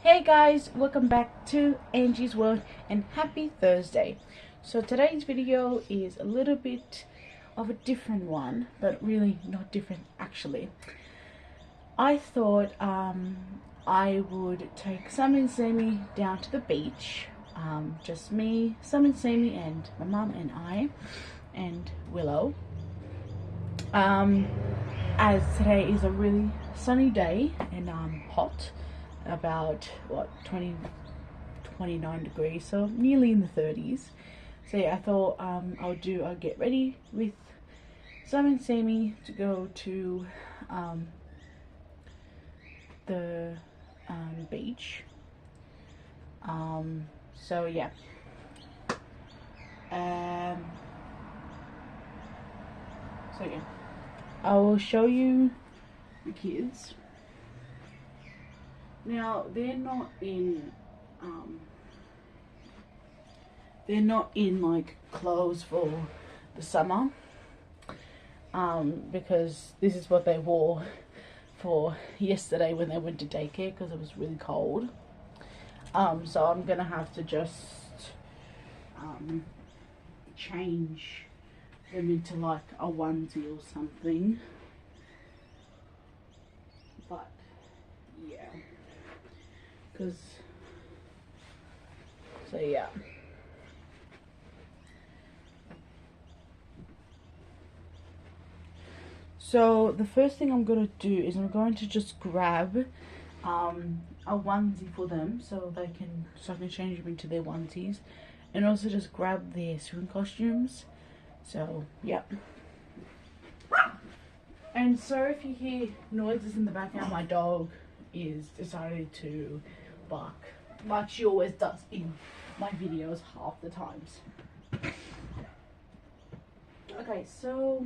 Hey guys, welcome back to Angie's World and happy Thursday. So today's video is a little bit of a different one, but really not different actually. I thought I would take Sam and Sammy down to the beach. Just me, Sam and Sammy, and my mum and I and Willow. As today is a really sunny day and hot, about what 29 degrees, so nearly in the 30s. So yeah, I thought I'll get ready with Sam and Sammy to go to the beach. So yeah. So yeah, I will show you the kids. Now they're not in like clothes for the summer, because this is what they wore for yesterday when they went to daycare because it was really cold. So I'm gonna have to just change them into like a onesie or something, but yeah, because so yeah. So the first thing I'm gonna do is I'm going to just grab a onesie for them so I can change them into their onesies, and also just grab their swim costumes. So yeah. And so if you hear noises in the background, my dog is decided to bark like she always does in my videos half the times. Okay, so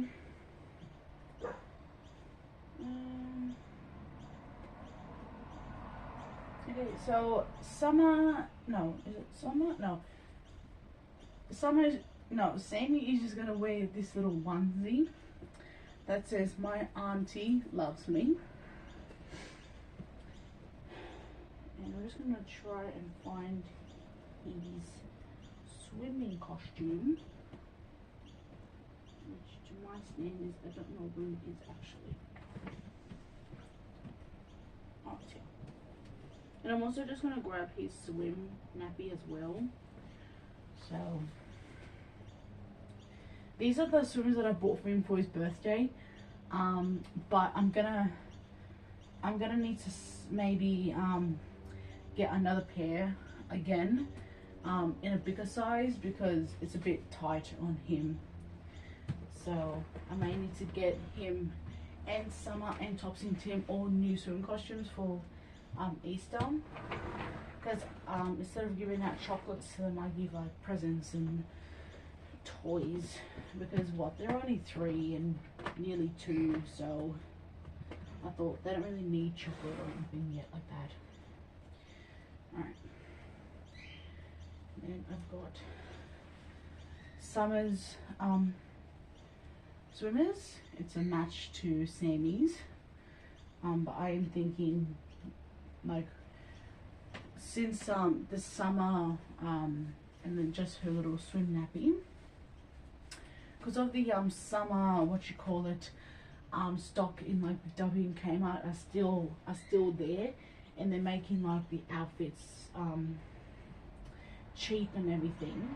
Sammy is just gonna wear this little onesie that says "My auntie loves me," and we're just gonna try and find his swimming costume, which to my standards I don't know where it is actually. Oh, it's here. And I'm also just gonna grab his swim nappy as well. So these are the swimmers that I bought for him for his birthday. But I'm gonna need to maybe get another pair again in a bigger size because it's a bit tight on him. So I may need to get him and Summer and Topsy and Tim all new swim costumes for Easter, because instead of giving out chocolates to them, I give like presents and toys, because they're only 3 and nearly 2, so I thought they don't really need chocolate or anything yet like that. Alright, then I've got Summer's swimmers. It's a match to Sammy's, but I am thinking, like, since the summer and then just her little swim nappy, because of the summer stock in like the W and Kmart are still there, and they're making like the outfits cheap and everything.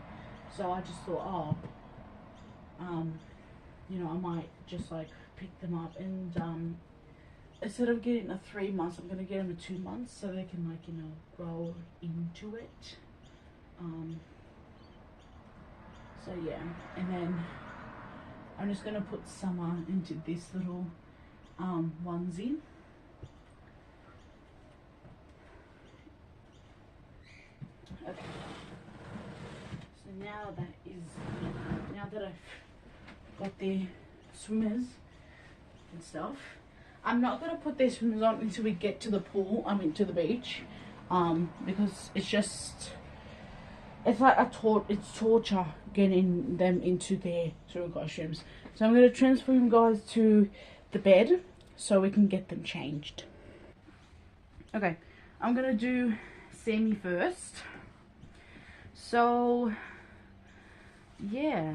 So I just thought, you know, I might just like pick them up, and instead of getting a 3 months, I'm gonna get them a 2 months so they can, like, you know, grow into it. So yeah, and then I'm just gonna put Summer into this little onesie. Okay. So now that I've got the swimmers and stuff, I'm not gonna put their swimmers on until we get to the pool. To the beach, because it's like it's torture getting them into their swimming costumes. So I'm gonna transfer you guys to the bed so we can get them changed. Okay, I'm gonna do Sammy first. So yeah,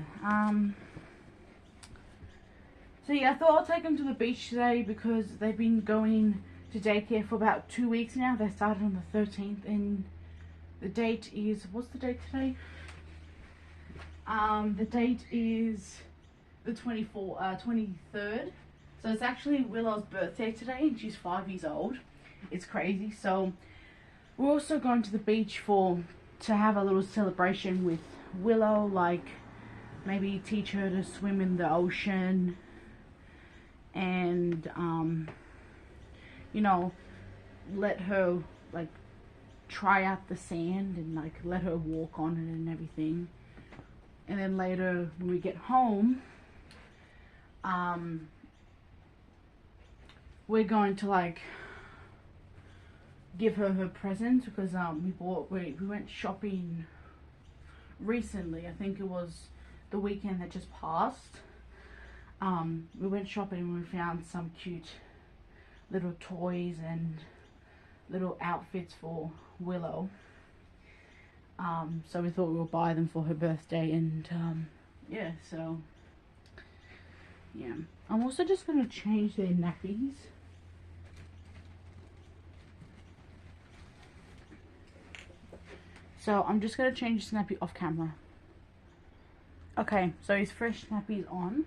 so yeah, I thought I'll take them to the beach today because they've been going to daycare for about 2 weeks now. They started on the 13th, and the date is, what's the date today? The date is the 23rd. So it's actually Willow's birthday today, and she's 5 years old. It's crazy. So we're also going to the beach to have a little celebration with Willow, like maybe teach her to swim in the ocean, and you know, let her like try out the sand and like let her walk on it and everything. And then later when we get home, we're going to like give her her presents, because we went shopping recently. I think it was the weekend that just passed. We went shopping and we found some cute little toys and little outfits for Willow. So we thought we would buy them for her birthday, and yeah, so yeah. I'm also just going to change their nappies. So I'm just going to change his nappy off camera. Okay, so his fresh nappy is on.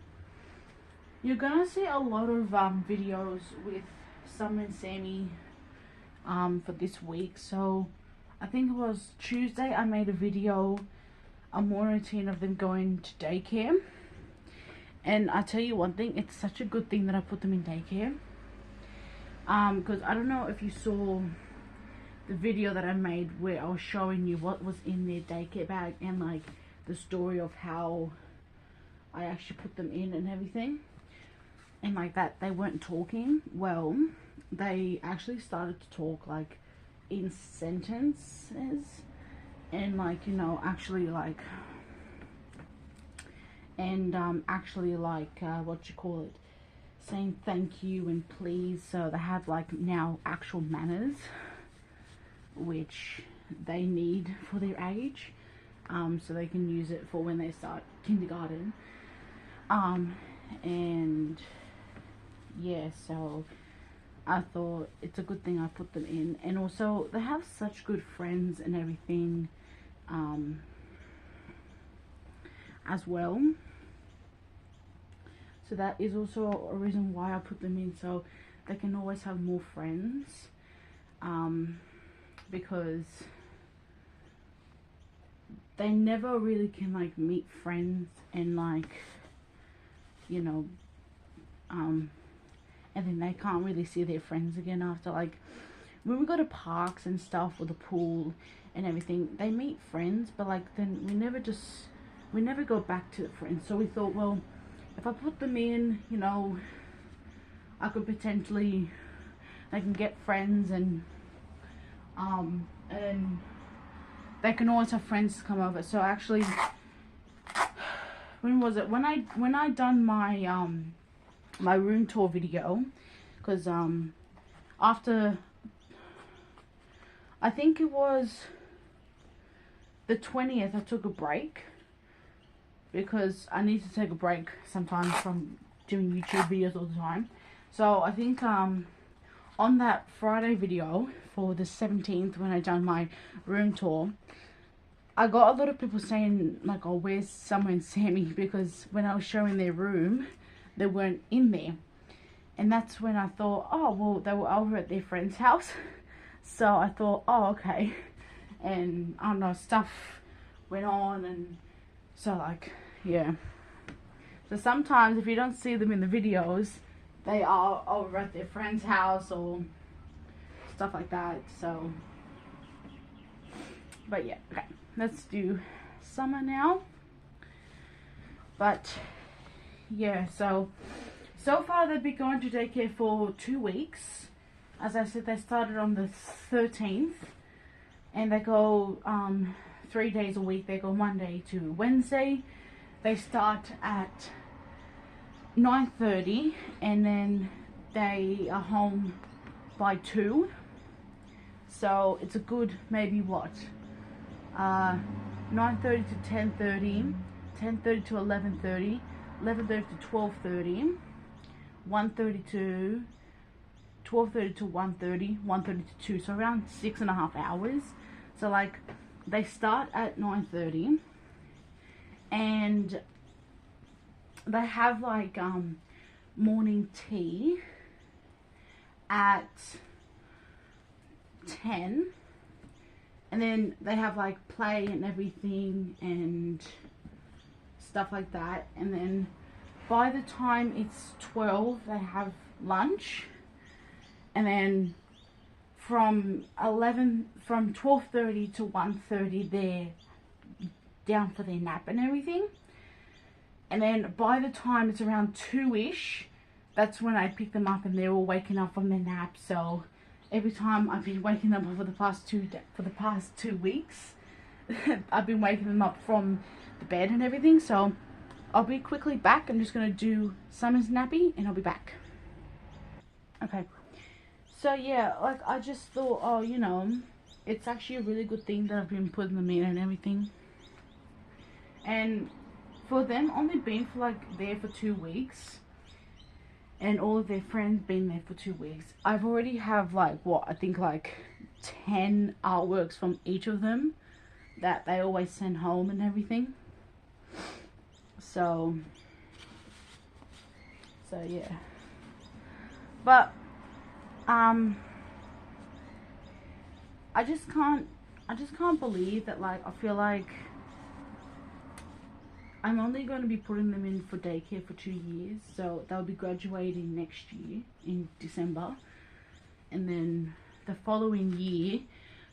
You're going to see a lot of videos with Sam and Sammy for this week. So I think it was Tuesday I made a video, a morning routine of them going to daycare. And I tell you one thing, it's such a good thing that I put them in daycare. Because I don't know if you saw the video that I made where I was showing you what was in their daycare bag, and like the story of how I actually put them in and everything. And like that, they weren't talking. Well, they actually started to talk like in sentences, and like, you know, actually like, and actually like what you call it, saying thank you and please. So they have like now actual manners, which they need for their age, so they can use it for when they start kindergarten. And yeah, so I thought it's a good thing I put them in. And also they have such good friends and everything as well. So that is also a reason why I put them in, so they can always have more friends, because they never really can like meet friends and like, you know, and then they can't really see their friends again after, like when we go to parks and stuff, or the pool and everything, they meet friends, but like then we never go back to the friends. So we thought, well, if I put them in, you know, I could potentially, they can get friends, and they can always have friends to come over. So actually, when was it, when I done my my room tour video, because after, I think it was the 20th, I took a break because I need to take a break sometimes from doing YouTube videos all the time. So I think on that Friday video for the 17th, when I done my room tour, I got a lot of people saying like, oh, where's Summer and Sammy? Because when I was showing their room, they weren't in there. And that's when I thought, oh, well, they were over at their friend's house. So I thought, oh, okay. And I don't know, stuff went on, and so like, yeah. So sometimes if you don't see them in the videos, they are over at their friend's house or stuff like that. So, but yeah, okay. Let's do Summer now. But yeah, so far they've been going to daycare for 2 weeks. As I said, they started on the 13th, and they go 3 days a week. They go Monday to Wednesday. They start at 9:30, and then they are home by 2. So it's a good maybe what, 9:30 to 10:30, 10:30 to 11:30, 11:30 to 12:30, 1:30 to 12:30 to 1:30, 1:30 to 2, so around 6.5 hours. So like they start at 9:30 and they have like morning tea at 10, and then they have like play and everything and stuff like that, and then by the time it's 12 they have lunch, and then from 12:30 to 1:30 they're down for their nap and everything, and then by the time it's around 2ish, that's when I pick them up and they're all waking up from their nap. So every time I've been waking them up for the past 2 weeks, I've been waking them up from the bed and everything. So I'll be quickly back. I'm just gonna do Summer's nappy and I'll be back. Okay. So yeah, like I just thought, oh, you know, it's actually a really good thing that I've been putting them in and everything. And for them only being for like there for 2 weeks, and all of their friends been there for 2 weeks, I've already have like what, I think like 10 artworks from each of them that they always send home and everything. So yeah. But I just can't believe that, like, I feel like I'm only going to be putting them in for daycare for 2 years, so they'll be graduating next year in December, and then the following year,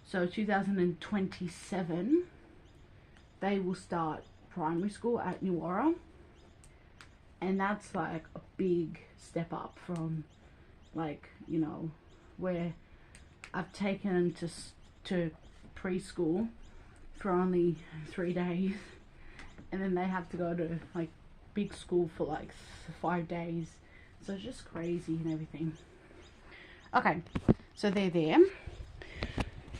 so 2027, they will start primary school at New Aura, and that's like a big step up from, like, you know, where I've taken them to preschool for only 3 days, and then they have to go to like big school for like 5 days. So it's just crazy and everything. Okay, so they're there.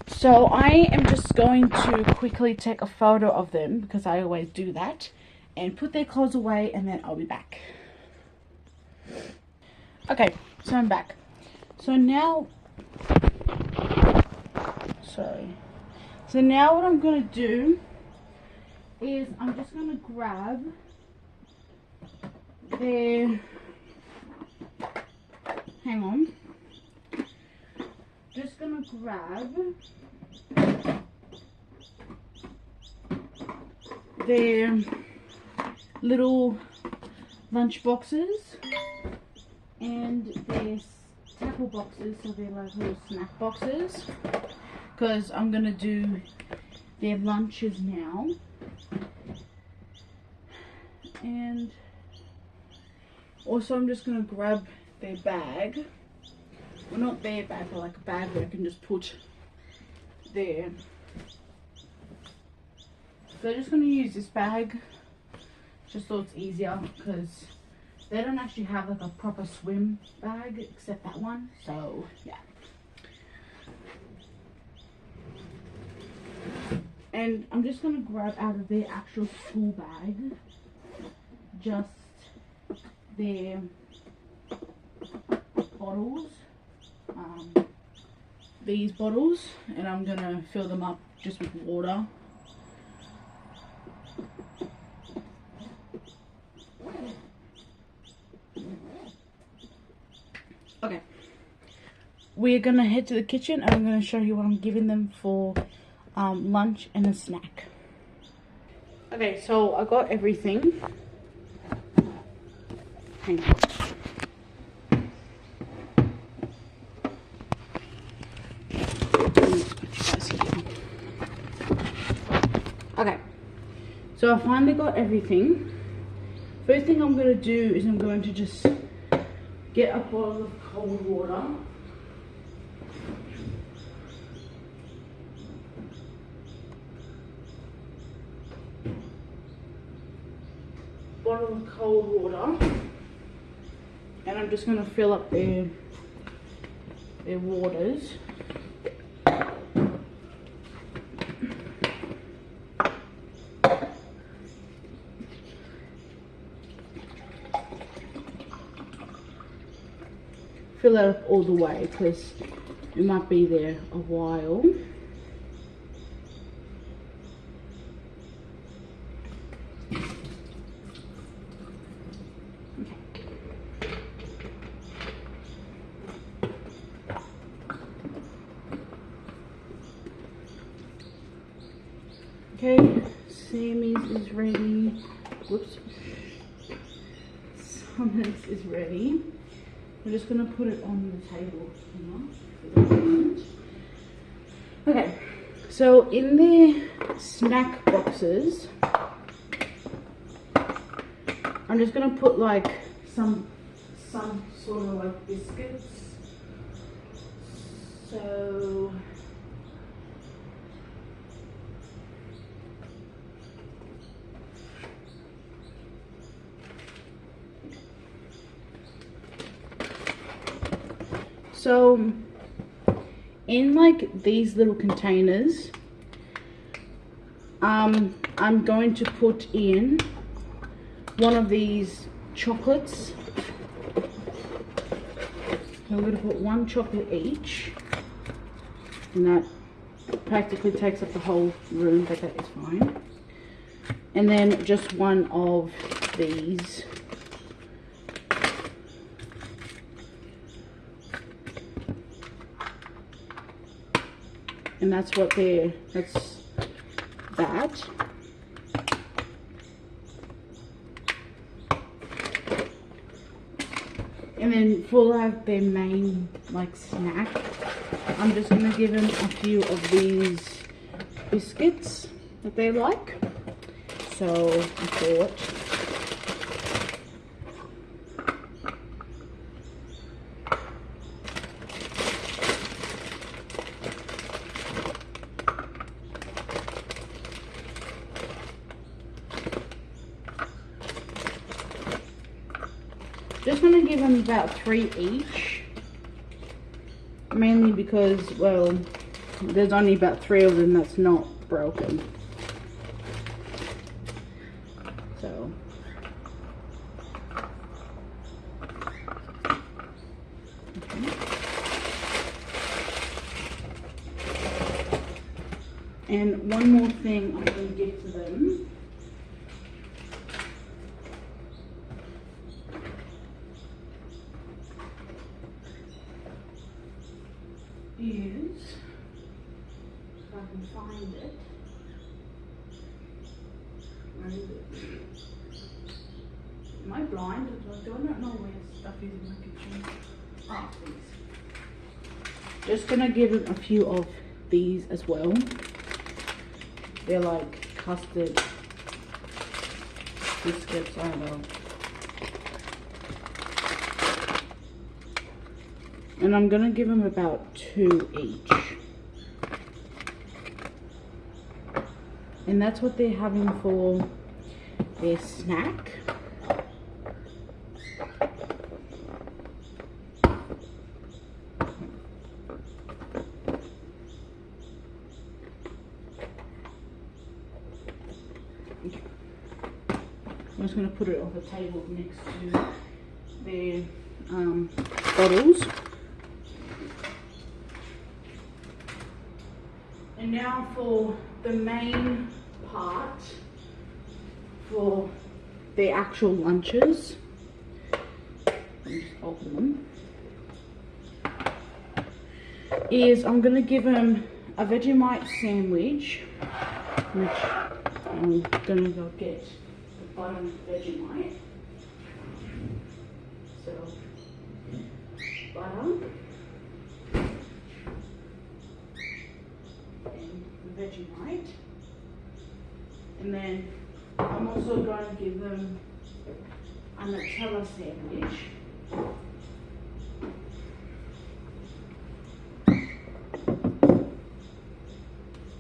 So I am just going to quickly take a photo of them, because I always do that, and put their clothes away, and then I'll be back. Okay, so I'm back. So now what I'm gonna do is I'm just gonna grab their, hang on, just gonna grab their little lunch boxes and their tackle boxes, so they're like little snack boxes, because I'm gonna do their lunches now. And also I'm just going to grab their bag, well, not their bag, but like a bag where I can just put there. So I'm just going to use this bag, just so it's easier, because they don't actually have like a proper swim bag except that one, so yeah. And I'm just going to grab out of their actual school bag just their bottles, these bottles, and I'm gonna fill them up just with water. Okay, we're gonna head to the kitchen and I'm gonna show you what I'm giving them for lunch and a snack. Okay, so I got everything. Hang on. Okay, so I finally got everything. First thing I'm going to do is I'm going to just get a bottle of cold water. Bottle of cold water. And I'm just going to fill up their waters. fill it up all the way because it might be there a while. Okay, Sammy's is ready. Whoops. Sammy's is ready. I'm just gonna put it on the table now. Okay, so in the snack boxes, I'm just gonna put like some sort of like biscuits. So in like these little containers, I'm going to put in one of these chocolates. I'm going to put one chocolate each, and that practically takes up the whole room, but that is fine. And then just one of these. And that's what that's that. And then for like their main like snack, I'm just gonna give them a few of these biscuits that they like. So I thought just going to give them about 3 each, mainly because, well, there's only about 3 of them that's not broken. So okay. And one more thing I'm going to give to them is, if I can find it, where is it? Am I blind? I don't know where stuff is in my kitchen. Ah, these. Just gonna give them a few of these as well. They're like custard biscuits, I don't know. And I'm gonna give them about 2 each. And that's what they're having for their snack. Okay. I'm just gonna put it on the table next to their bottles. And now for the main part, for the actual lunches. Let me just open them. Is I'm going to give them a Vegemite sandwich, which I'm going to go get the bottom Vegemite. So, butter. Vegemite, and then I'm also going to give them a Nutella sandwich.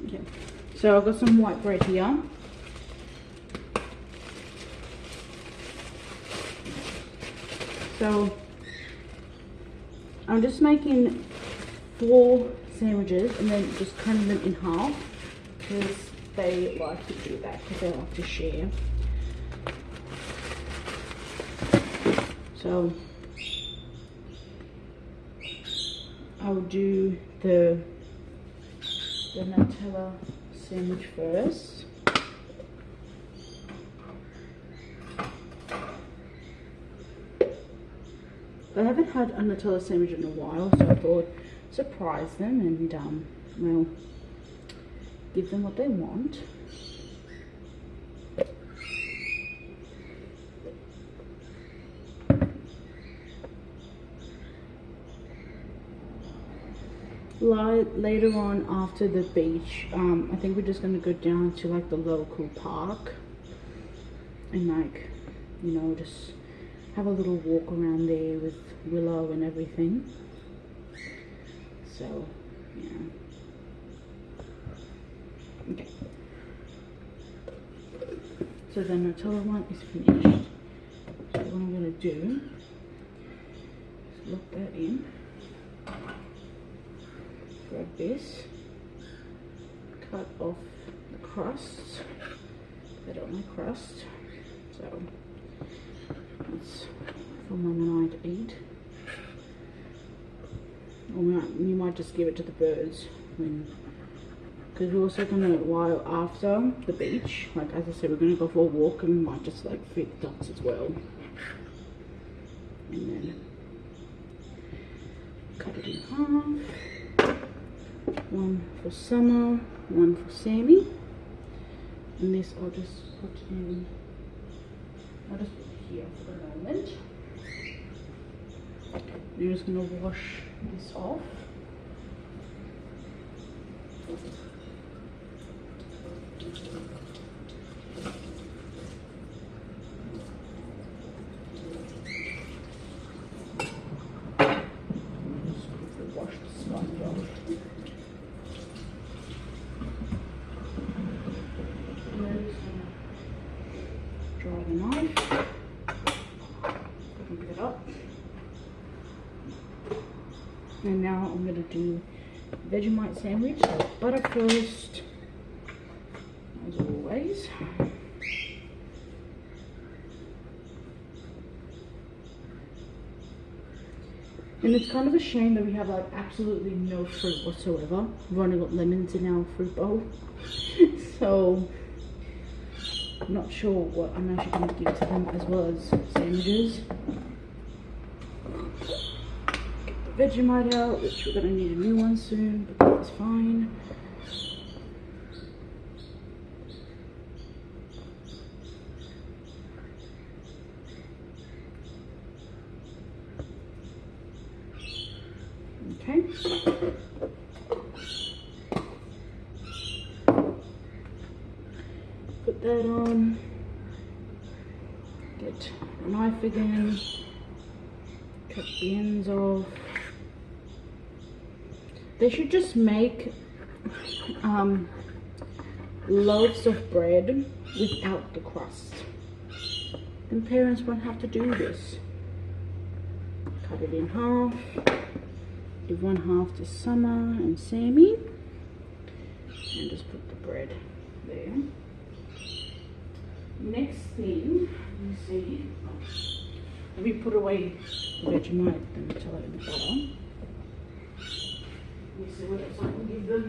Okay, so I've got some white bread here. So I'm just making 4 sandwiches and then just cutting them in half because they like to do that, because they like to share. So I'll do the Nutella sandwich first. I haven't had a Nutella sandwich in a while, so I thought surprise them and well, give them what they want. Later on after the beach, I think we're just gonna go down to like the local park and like, you know, just have a little walk around there with Willow and everything. So yeah, okay, so the Nutella one is finished. So what I'm gonna do is lock that in. Grab this, cut off the crusts. I don't like crust, so that's for Mum and I to eat. Or you might just give it to the birds because we're also gonna, while after the beach, like as I said, we're gonna go for a walk and we might just like feed the ducks as well. And then cut it in half. One for Summer, one for Sammy, and this I'll just put in. I'll just put it here for the moment. You're just gonna wash this off. Just wash the sponge off. Dry the knife, pick it up, and now I'm going to do Vegemite sandwich. So butter first, as always. And it's kind of a shame that we have like absolutely no fruit whatsoever. We've only got lemons in our fruit bowl, so I'm not sure what I'm actually going to give to them as well as sandwiches. Get the Vegemite out, which we're going to need a new one soon, but that's fine. Okay. Put that on. Get a knife again. Cut the ends off. They should just make loaves of bread without the crust. Then parents won't have to do this. Cut it in half. Give one half to Summer and Sammy. And just put the bread there. Next thing, let me see. Let me put away the Vegemite and Nutella in the butter. Let me see what else I can give them.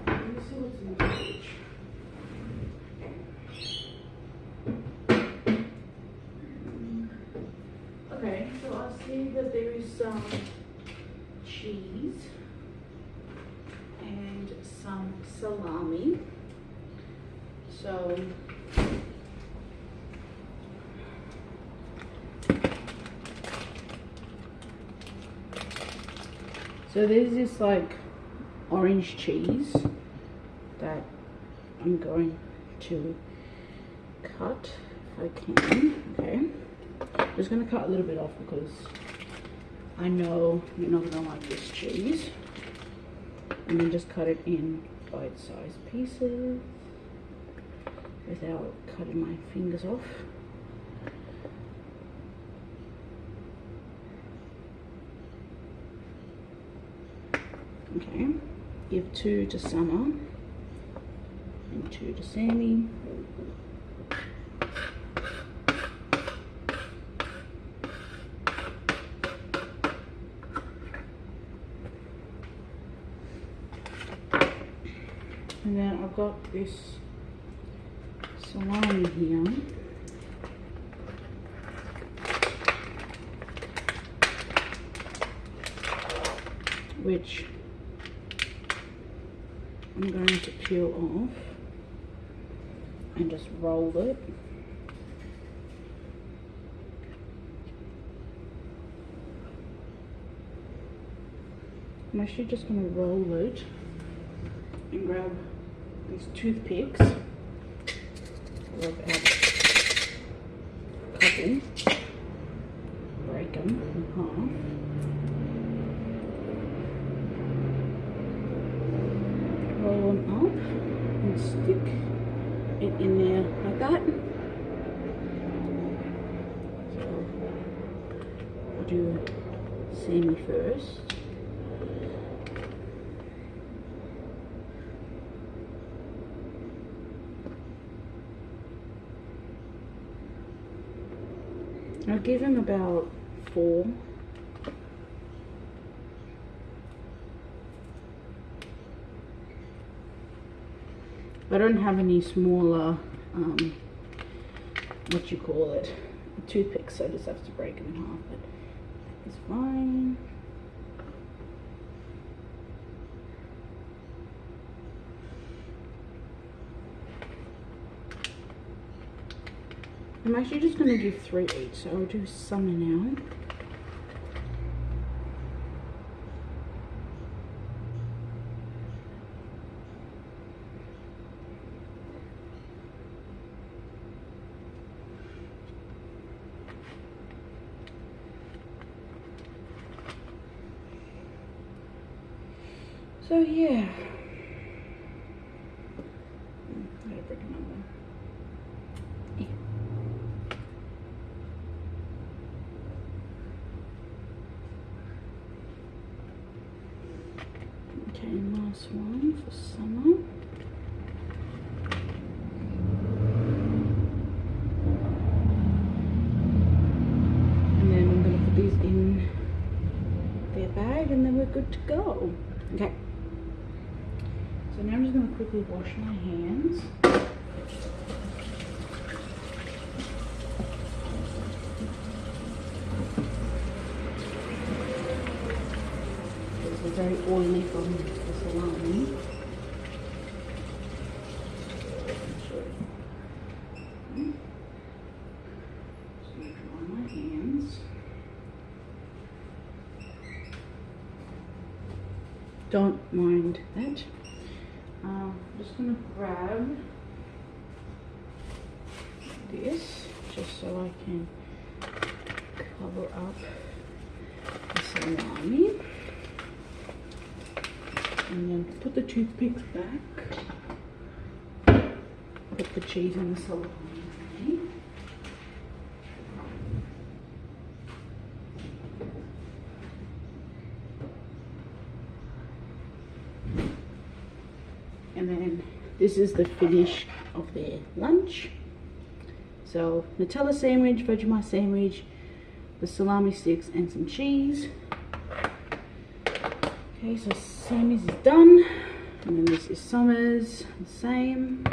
Let me see what's in the fridge. Okay, so I see that there is some cheese and some salami. So there's this like orange cheese that I'm going to cut if I can. Okay. I'm just going to cut a little bit off because I know you're not going to like this cheese. And then just cut it in bite-sized pieces without cutting my fingers off. Okay, give 2 to Summer and 2 to Sammy. And then I've got this salami here, which I'm going to peel off and just roll it. I'm actually just going to roll it and grab these toothpicks. Rub out a couple, break them in half. Roll them up and stick it in there like that. So I'll do Sammy first. I'll give him about 4. I don't have any smaller, what you call it, toothpicks, so I just have to break them in half, but it's fine. I'm actually just going to give 3 each, so I'll do Summer now. So yeah. I gotta break another one. Yeah. Okay, last one for Summer. And then I'm going to put these in their bag and then we're good to go. Okay. So now I'm just going to quickly wash my hands. It's very oily from the salami. So I'm dry my hands. Don't mind that. I'm just going to grab this just so I can cover up the salami. And then put the toothpicks back. Put the cheese in the salami. And then this is the finish of their lunch. So Nutella sandwich, Vegemite sandwich, the salami sticks and some cheese. Okay, so Sammy's is done. And then this is Summer's, the same.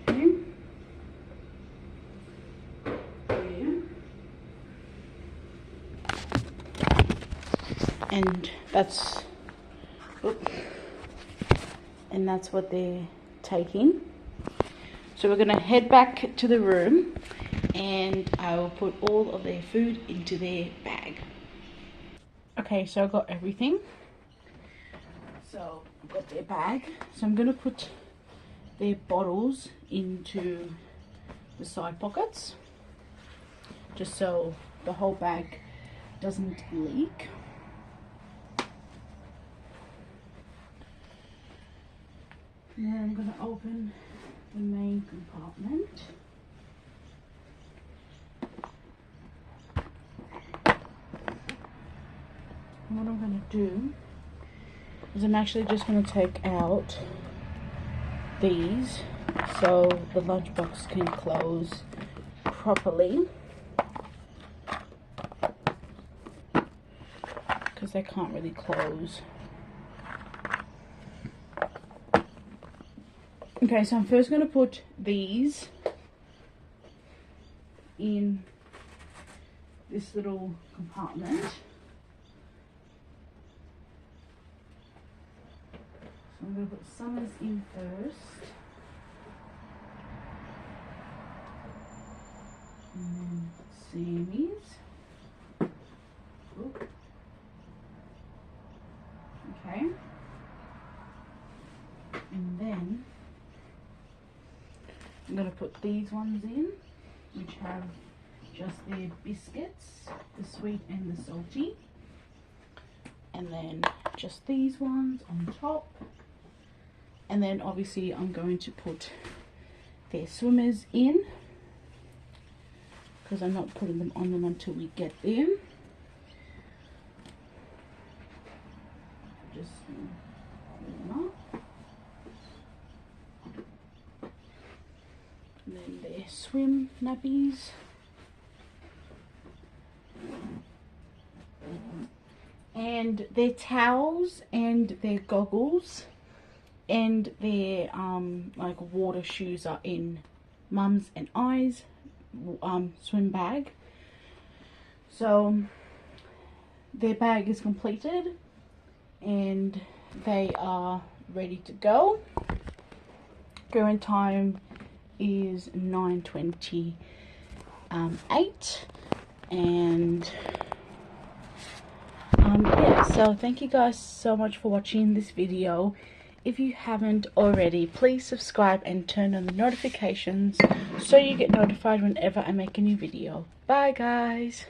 Okay. Yeah. And that's, what they're taking. So we're gonna head back to the room and I will put all of their food into their bag. Okay, so I've got everything. So I've got their bag. So I'm gonna put their bottles into the side pockets, just so the whole bag doesn't leak. And then I'm going to open the main compartment. what I'm going to do is I'm actually just going to take out these so the lunchbox can close properly, because they can't really close. Okay, so I'm first going to put these in this little compartment. So I'm going to put Summer's in first. And then Sammy's. Oop. Okay. And then I'm going to put these ones in, which have just their biscuits, the sweet and the salty. And then just these ones on top. And then obviously I'm going to put their swimmers in, because I'm not putting them on them until we get there. Just put them up. And then their swim nappies. And their towels and their goggles and their like water shoes are in Mum's and I's swim bag. So their bag is completed and they are ready to go. Current time is 9:28 and yeah, so thank you guys so much for watching this video. If you haven't already, please subscribe and turn on the notifications so you get notified whenever I make a new video. Bye guys.